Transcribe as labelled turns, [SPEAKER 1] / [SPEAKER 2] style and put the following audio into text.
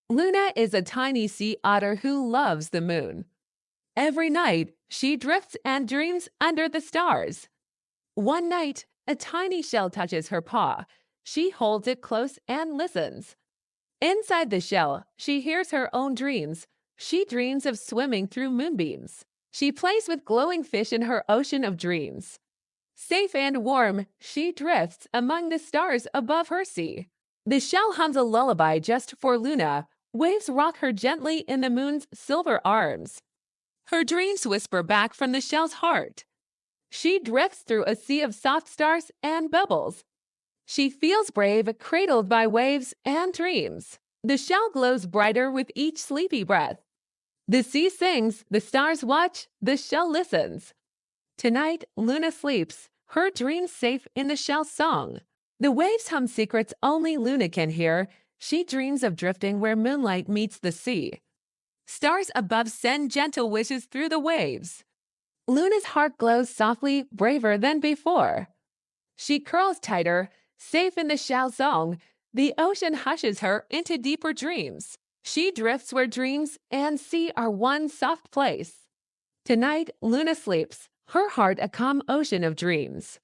[SPEAKER 1] Luna is a tiny sea otter who loves the moon. Every night, she drifts and dreams under the stars. One night, a tiny shell touches her paw. She holds it close and listens. Inside the shell, she hears her own dreams. She dreams of swimming through moonbeams. She plays with glowing fish in her ocean of dreams. Safe and warm, she drifts among the stars above her sea. The shell hums a lullaby just for Luna. Waves rock her gently in the moon's silver arms. Her dreams whisper back from the shell's heart. She drifts through a sea of soft stars and bubbles. She feels brave, cradled by waves and dreams. The shell glows brighter with each sleepy breath. The sea sings, the stars watch, the shell listens. Tonight, Luna sleeps, her dreams safe in the shell's song. The waves hum secrets only Luna can hear. She dreams of drifting where moonlight meets the sea. Stars above send gentle wishes through the waves. Luna's heart glows softly, braver than before. She curls tighter, safe in the shell song. The ocean hushes her into deeper dreams. She drifts where dreams and sea are one soft place. Tonight, Luna sleeps, her heart a calm ocean of dreams.